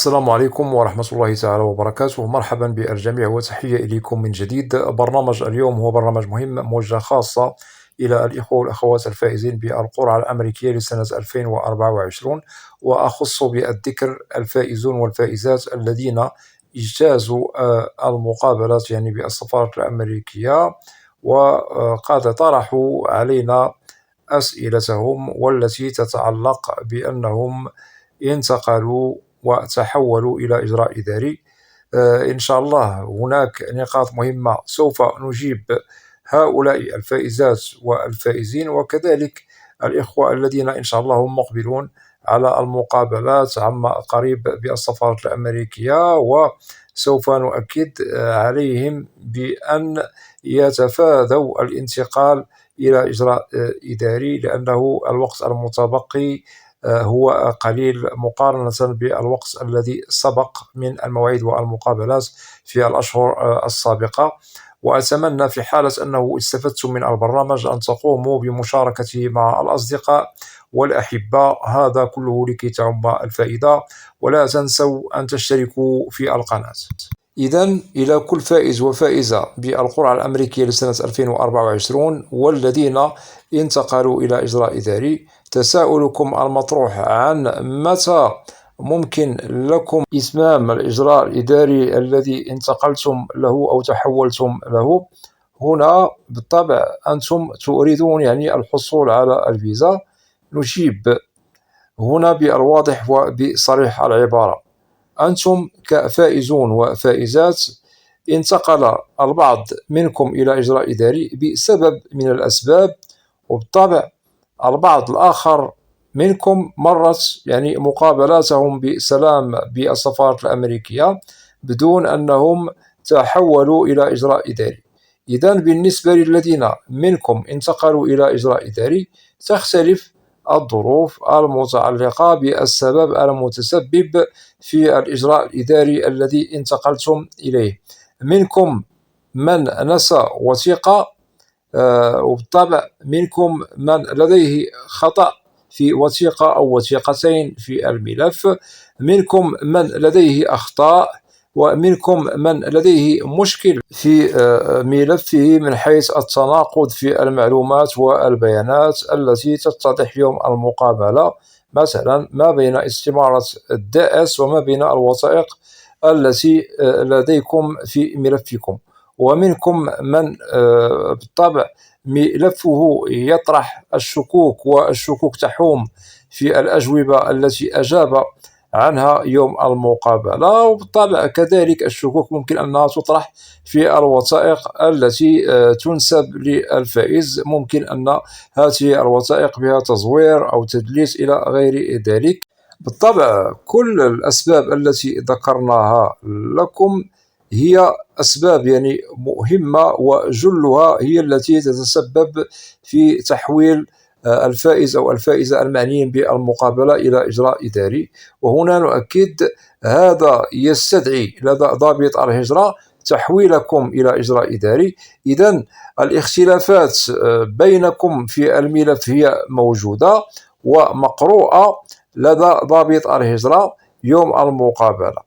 السلام عليكم ورحمة الله تعالى وبركاته. مرحبا بالجميع وتحية إليكم من جديد. برنامج اليوم هو برنامج مهم موجه خاصة إلى الإخوة والأخوات الفائزين بالقرعة الأمريكية لسنة 2024، وأخص بالذكر الفائزون والفائزات الذين اجتازوا المقابلات يعني بالسفارة الأمريكية، وقد طرحوا علينا أسئلتهم والتي تتعلق بأنهم انتقلوا وتحولوا إلى إجراء إداري. إن شاء الله هناك نقاط مهمة سوف نجيب هؤلاء الفائزات والفائزين، وكذلك الإخوة الذين إن شاء الله هم مقبلون على المقابلات عما قريب بالسفارة الأمريكية، وسوف نؤكد عليهم بأن يتفادوا الانتقال إلى إجراء إداري، لأنه الوقت المتبقي هو قليل مقارنة بالوقت الذي سبق من المواعيد والمقابلات في الأشهر السابقة. وأتمنى في حالة أنه استفدتم من البرنامج أن تقوموا بمشاركته مع الأصدقاء والأحبة، هذا كله لكي تعم الفائدة. ولا تنسوا أن تشتركوا في القناة. إذن إلى كل فائز وفائزة بالقرعة الأمريكية لسنة 2024 والذين انتقلوا إلى إجراء إداري، تساؤلكم المطروح عن متى ممكن لكم إتمام الإجراء الإداري الذي انتقلتم له أو تحولتم له. هنا بالطبع أنتم تريدون يعني الحصول على الفيزا. نجيب هنا بالواضح وبصريح العبارة: أنتم كفائزون وفائزات انتقل البعض منكم إلى إجراء إداري بسبب من الأسباب، وبالطبع البعض الآخر منكم مرت يعني مقابلاتهم بسلام بالسفارة الأمريكية بدون أنهم تحولوا إلى إجراء إداري. إذن بالنسبة للذين منكم انتقلوا إلى إجراء إداري تختلف الظروف المتعلقة بالسبب المتسبب في الإجراء الإداري الذي انتقلتم إليه. منكم من نسى وثيقة، وبالطبع منكم من لديه خطأ في وثيقة أو وثيقتين في الملف، منكم من لديه أخطاء، ومنكم من لديه مشكل في ملفه من حيث التناقض في المعلومات والبيانات التي تتضح يوم المقابلة، مثلا ما بين استمارة الدائس وما بين الوثائق التي لديكم في ملفكم. ومنكم من بالطبع ملفه يطرح الشكوك، والشكوك تحوم في الأجوبة التي أجاب عنها يوم المقابلة، وبالطبع كذلك الشكوك ممكن أنها تطرح في الوثائق التي تنسب للفائز، ممكن أن هذه الوثائق بها تزوير أو تدليس إلى غير ذلك. بالطبع كل الأسباب التي ذكرناها لكم هي أسباب يعني مهمة، وجلها هي التي تتسبب في تحويل الفائز أو الفائزة المعنيين بالمقابلة إلى إجراء إداري. وهنا نؤكد هذا يستدعي لدى ضابط الهجرة تحويلكم إلى إجراء إداري. إذن الاختلافات بينكم في الملف هي موجودة ومقروءة لدى ضابط الهجرة يوم المقابلة.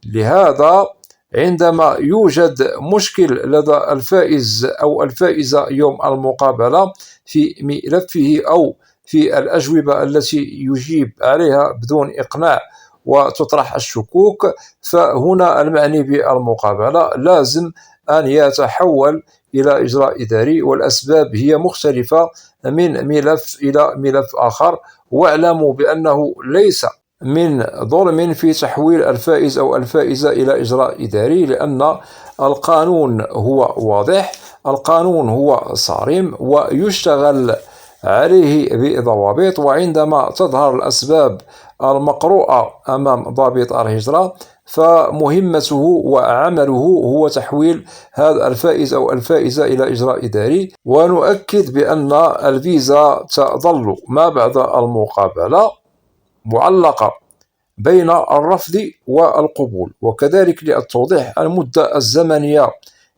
لهذا عندما يوجد مشكل لدى الفائز أو الفائزة يوم المقابلة في ملفه أو في الأجوبة التي يجيب عليها بدون إقناع وتطرح الشكوك، فهنا المعني بالمقابلة لازم أن يتحول إلى إجراء إداري، والأسباب هي مختلفة من ملف إلى ملف آخر. واعلموا بأنه ليس من ظلم في تحويل الفائز أو الفائزة إلى إجراء إداري، لأن القانون هو واضح، القانون هو صارم ويشتغل عليه بضوابط. وعندما تظهر الأسباب المقروءة أمام ضابط الهجرة فمهمته وعمله هو تحويل هذا الفائز أو الفائزة إلى إجراء إداري. ونؤكد بأن الفيزا تظل ما بعد المقابلة معلقة بين الرفض والقبول، وكذلك للتوضيح المدة الزمنية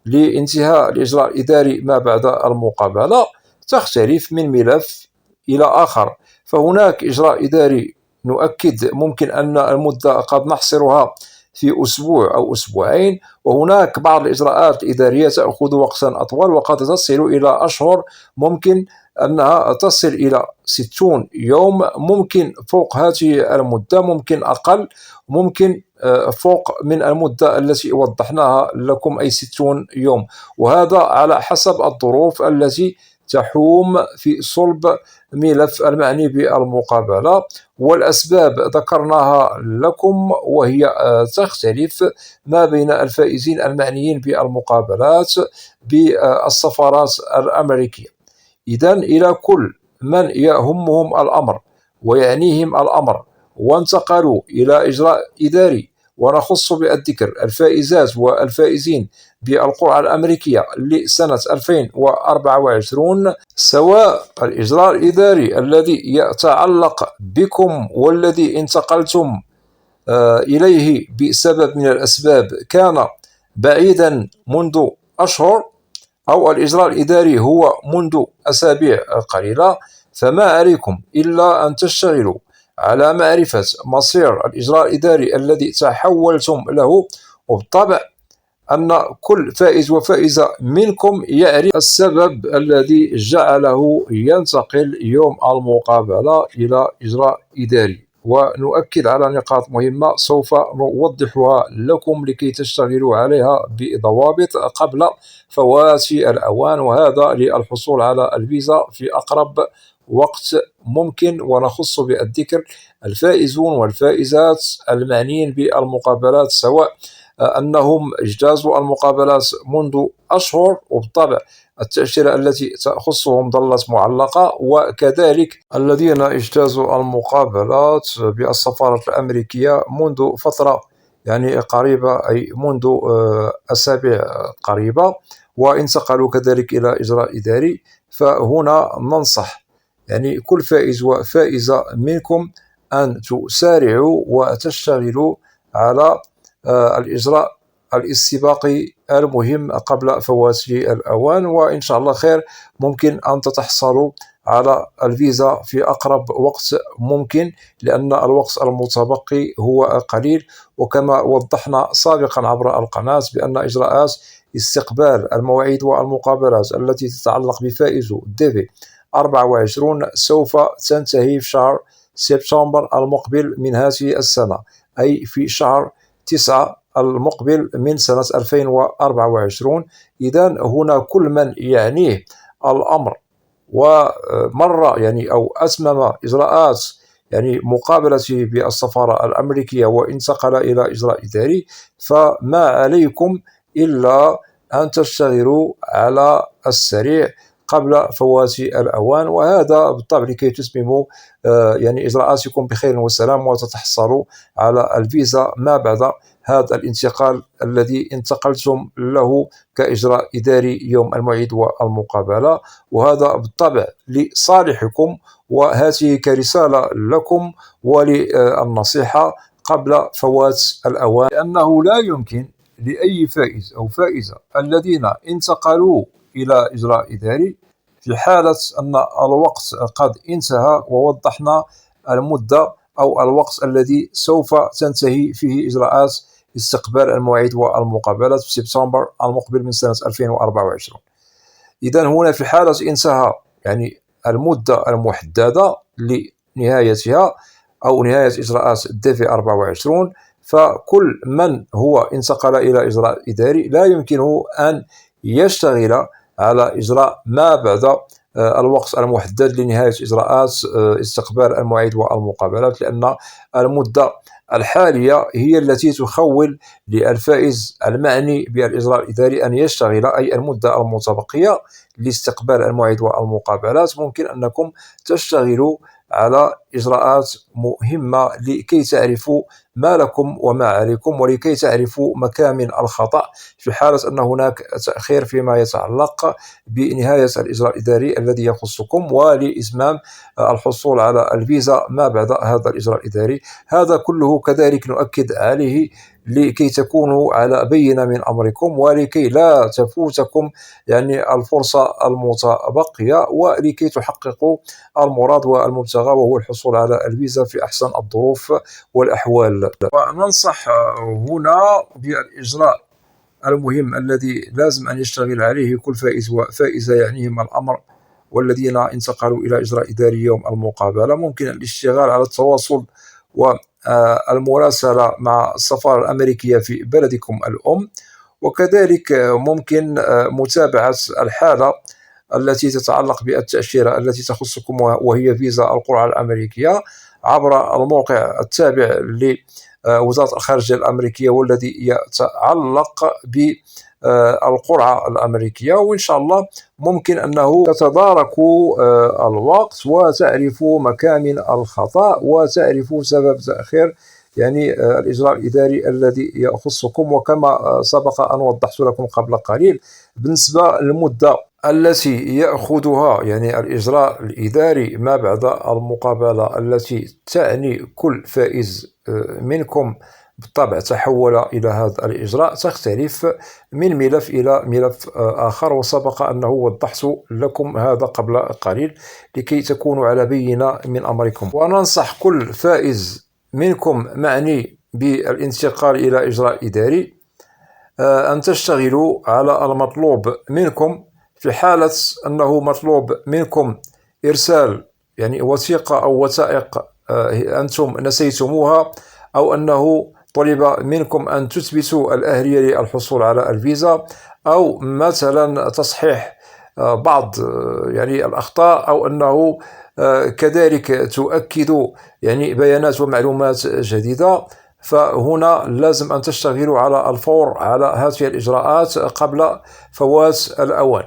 لانتهاء الإجراء الإداري ما بعد المقابلة تختلف من ملف إلى آخر. فهناك إجراء إداري نؤكد ممكن أن المدة قد نحصرها في أسبوع أو أسبوعين، وهناك بعض الإجراءات الإدارية تأخذ وقتا أطول وقد تصل إلى أشهر، ممكن أنها تصل إلى 60 يوم، ممكن فوق هذه المدة، ممكن أقل، ممكن فوق من المدة التي وضحناها لكم أي 60 يوم، وهذا على حسب الظروف التي تحوم في صلب ملف المعني بالمقابلة. والأسباب ذكرناها لكم، وهي تختلف ما بين الفائزين المعنيين بالمقابلات بالسفارات الأمريكية. إذن إلى كل من يهمهم الأمر ويعنيهم الأمر وانتقلوا إلى إجراء إداري، ونخص بالذكر الفائزات والفائزين بالقرعة الأمريكية لسنة 2024، سواء الإجراء الإداري الذي يتعلق بكم والذي انتقلتم إليه بسبب من الأسباب كان بعيدا منذ أشهر، أو الإجراء الإداري هو منذ أسابيع قليلة، فما عليكم إلا أن تشتغلوا على معرفة مصير الإجراء الإداري الذي تحولتم له، وبالطبع أن كل فائز وفائزة منكم يعرف السبب الذي جعله ينتقل يوم المقابلة إلى إجراء إداري. ونؤكد على نقاط مهمة سوف نوضحها لكم لكي تشتغلوا عليها بضوابط قبل فوات الأوان، وهذا للحصول على الفيزا في أقرب وقت ممكن. ونخص بالذكر الفائزون والفائزات المعنيين بالمقابلات، سواء أنهم اجتازوا المقابلات منذ أشهر، وبالطبع التأشيرة التي تخصهم ظلت معلقة، وكذلك الذين اجتازوا المقابلات بالسفارة الأمريكية منذ فترة يعني قريبة، أي منذ أسابيع قريبة، وانتقلوا كذلك إلى إجراء إداري. فهنا ننصح يعني كل فائز وفائزة منكم أن تسارعوا وتشتغلوا على الإجراء الاستباقي المهم قبل فوات الأوان، وإن شاء الله خير ممكن أن تتحصلوا على الفيزا في أقرب وقت ممكن، لأن الوقت المتبقي هو قليل. وكما وضحنا سابقا عبر القناة بأن إجراءات استقبال المواعيد والمقابلات التي تتعلق بفائزو ديفي 24 سوف تنتهي في شهر سبتمبر المقبل من هذه السنة، أي في شهر 9 المقبل من سنة 2024. إذن هنا كل من يعنيه الأمر ومر يعني أو أتمم إجراءات يعني مقابلته بالسفارة الأمريكية وانتقل إلى إجراء إداري، فما عليكم إلا أن تشتغلوا على السريع قبل فوات الأوان، وهذا بالطبع لكي تتمموا يعني إجراءاتكم بخير وسلام وتتحصلوا على الفيزا ما بعد هذا الانتقال الذي انتقلتم له كإجراء إداري يوم الموعد والمقابلة. وهذا بالطبع لصالحكم، وهذه كرسالة لكم وللنصيحة قبل فوات الأوان، لأنه لا يمكن لأي فائز أو فائزة الذين انتقلوا إلى إجراء إداري في حالة أن الوقت قد انتهى ووضحنا المدة أو الوقت الذي سوف تنتهي فيه إجراءات استقبال المواعيد والمقابلات في سبتمبر المقبل من سنة 2024. إذن هنا في حالة انتهى يعني المدة المحددة لنهايتها أو نهاية إجراءات ديفي 24، فكل من هو انتقل إلى إجراء إداري لا يمكنه أن يشتغل على إجراء ما بعد الوقت المحدد لنهاية إجراءات استقبال المواعيد والمقابلات، لأن المدة الحالية هي التي تخول للفائز المعني بالإجراء الإداري أن يشتغل، أي المدة المتبقية لاستقبال المواعيد والمقابلات ممكن أنكم تشتغلوا على إجراءات مهمة لكي تعرفوا ما لكم وما عليكم، ولكي تعرفوا مكامن الخطأ في حالة أن هناك تأخير فيما يتعلق بنهاية الإجراء الإداري الذي يخصكم، ولإتمام الحصول على الفيزا ما بعد هذا الإجراء الإداري. هذا كله كذلك نؤكد عليه لكي تكونوا على بينة من أمركم، ولكي لا تفوتكم يعني الفرصة المتبقية، ولكي تحققوا المراد والمبتغى، وهو الحصول على الفيزا في أحسن الظروف والأحوال. وننصح هنا بالإجراء المهم الذي لازم أن يشتغل عليه كل فائز وفائزة يعنيهم الأمر والذين انتقلوا إلى إجراء إداري يوم المقابلة. ممكن الاشتغال على التواصل والمراسلة مع السفارة الأمريكية في بلدكم الأم، وكذلك ممكن متابعة الحالة التي تتعلق بالتأشيرة التي تخصكم وهي فيزا القرعة الأمريكية عبر الموقع التابع لوزارة الخارجية الأمريكية والذي يتعلق بالقرعة الأمريكية. وإن شاء الله ممكن أنه تتداركوا الوقت وتعرفوا مكامن الخطأ وتعرفوا سبب تأخير يعني الإجراء الإداري الذي يخصكم. وكما سبق أن وضحت لكم قبل قليل بالنسبة للمدة التي يأخذها يعني الإجراء الإداري ما بعد المقابلة التي تعني كل فائز منكم بالطبع تحول إلى هذا الإجراء تختلف من ملف إلى ملف آخر، وسبق أنه وضحت لكم هذا قبل قليل لكي تكونوا على بينة من أمركم. وننصح كل فائز منكم معني بالانتقال إلى إجراء إداري أن تشتغلوا على المطلوب منكم. في حالة أنه مطلوب منكم إرسال يعني وثيقة أو وثائق أنتم نسيتموها، أو أنه طلب منكم أن تثبتوا الأهلية للحصول على الفيزا، أو مثلا تصحيح بعض يعني الأخطاء، أو أنه كذلك تؤكدوا يعني بيانات ومعلومات جديدة، فهنا لازم أن تشتغلوا على الفور على هذه الإجراءات قبل فوات الأوان.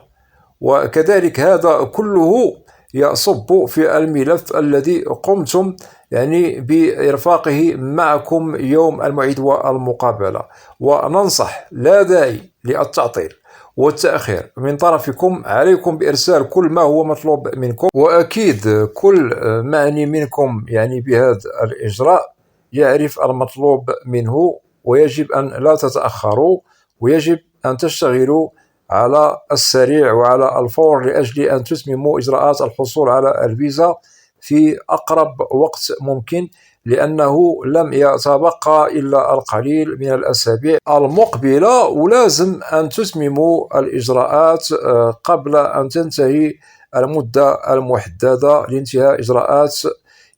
وكذلك هذا كله يصب في الملف الذي قمتم يعني بإرفاقه معكم يوم الموعد والمقابلة. وننصح لا داعي للتعطيل والتأخير من طرفكم، عليكم بإرسال كل ما هو مطلوب منكم. وأكيد كل معني منكم يعني بهذا الإجراء يعرف المطلوب منه، ويجب أن لا تتأخروا، ويجب أن تشتغلوا على السريع وعلى الفور لأجل أن تتمموا إجراءات الحصول على الفيزا في أقرب وقت ممكن، لأنه لم يتبقى إلا القليل من الأسابيع المقبلة، ولازم أن تتمموا الإجراءات قبل أن تنتهي المدة المحددة لانتهاء إجراءات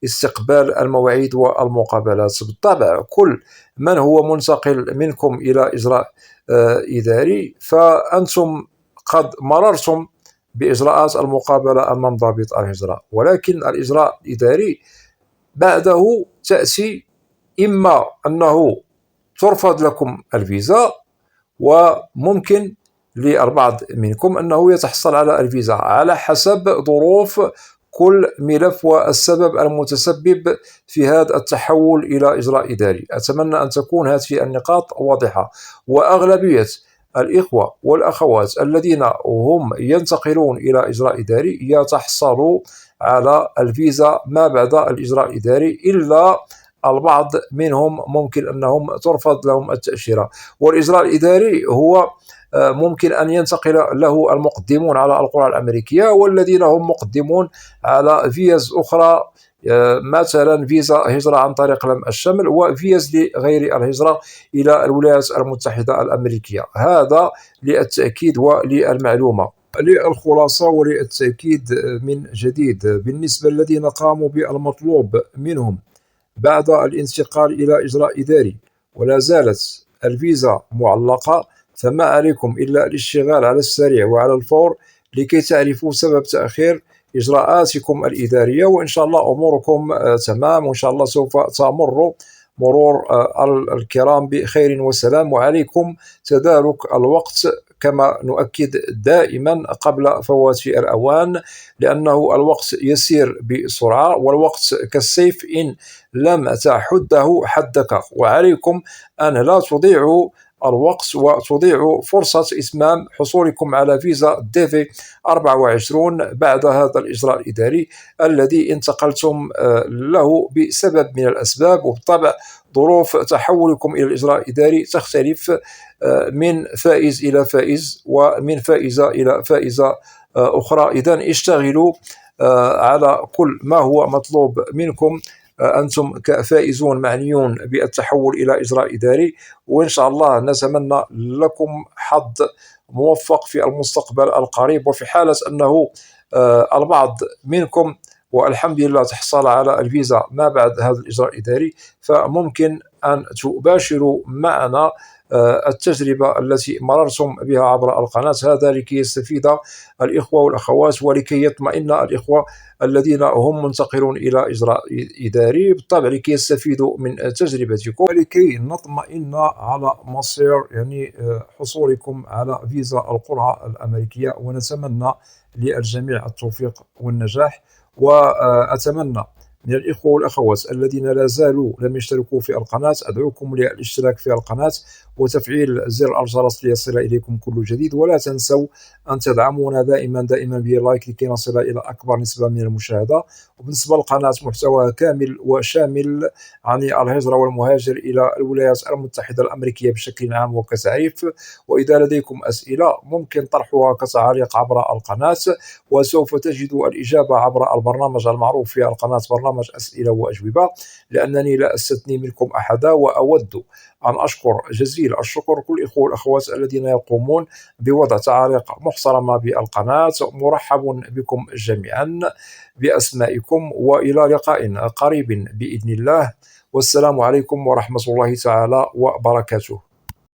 استقبال المواعيد والمقابلات. بالطبع كل من هو منتقل منكم إلى إجراء إداري فأنتم قد مررتم بإجراءات المقابلة أمام ضابط الهجرة، ولكن الإجراء الإداري بعده تأتي إما أنه ترفض لكم الفيزا، وممكن للبعض منكم أنه يتحصل على الفيزا على حسب ظروف كل ملف والسبب المتسبب في هذا التحول إلى إجراء إداري. أتمنى أن تكون هذه النقاط واضحة. وأغلبية الإخوة والأخوات الذين هم ينتقلون إلى إجراء إداري يتحصلوا على الفيزا ما بعد الإجراء الإداري، إلا البعض منهم ممكن أنهم ترفض لهم التأشيرة. والإجراء الإداري هو ممكن أن ينتقل له المقدمون على القرعة الأمريكية، والذين هم مقدمون على فيز أخرى مثلا فيزا هجرة عن طريق لم الشمل، وفيز لغير الهجرة إلى الولايات المتحدة الأمريكية. هذا للتأكيد وللمعلومة. للخلاصة وللتأكيد من جديد بالنسبة للذين قاموا بالمطلوب منهم بعد الانتقال إلى إجراء إداري ولا زالت الفيزا معلقة، فما عليكم إلا الاشتغال على السريع وعلى الفور لكي تعرفوا سبب تأخير إجراءاتكم الإدارية، وإن شاء الله أموركم تمام، وإن شاء الله سوف تمر مرور الكرام بخير وسلام. وعليكم تدارك الوقت كما نؤكد دائما قبل فوات الأوان، لأنه الوقت يسير بسرعة، والوقت كالسيف إن لم تحده حدك. وعليكم أن لا تضيعوا الوقت وتضيع فرصة إتمام حصولكم على فيزا DV 24 بعد هذا الإجراء الإداري الذي انتقلتم له بسبب من الأسباب. وبالطبع ظروف تحولكم إلى الإجراء الإداري تختلف من فائز إلى فائز ومن فائزة إلى فائزة أخرى. إذن اشتغلوا على كل ما هو مطلوب منكم أنتم كفائزون معنيون بالتحول إلى إجراء إداري، وإن شاء الله نتمنى لكم حظ موفق في المستقبل القريب. وفي حالة أنه البعض منكم والحمد لله تحصل على الفيزا ما بعد هذا الإجراء الإداري، فممكن أن تباشروا معنا التجربة التي مررتم بها عبر القناة، هذا لكي يستفيد الإخوة والأخوات ولكي يطمئن الإخوة الذين هم منتقلون إلى إجراء إداري، بالطبع لكي يستفيدوا من تجربتكم ولكي نطمئن على مصير يعني حصولكم على فيزا القرعة الأمريكية. ونتمنى للجميع التوفيق والنجاح. وأتمنى من الإخوة والأخوات الذين لا زالوا لم يشتركوا في القناة أدعوكم للاشتراك في القناة وتفعيل زر الجرس ليصل إليكم كل جديد. ولا تنسوا أن تدعمونا دائما بلايك لكي نصل إلى أكبر نسبة من المشاهدة. وبالنسبة للقناة محتواها كامل وشامل عن الهجرة والمهاجر إلى الولايات المتحدة الأمريكية بشكل عام وكتعريف. وإذا لديكم أسئلة ممكن طرحها كتعاليق عبر القناة، وسوف تجد الإجابة عبر البرنامج المعروف في القناة برنامج أسئلة وأجوبة، لأنني لا أستثني منكم أحدا. وأود أن أشكر جزيل الشكر كل الإخوة والأخوات الذين يقومون بوضع تعاليق محترمة بالقناة. مرحب بكم جميعا بأسمائكم، وإلى لقاء قريب بإذن الله، والسلام عليكم ورحمة الله تعالى وبركاته.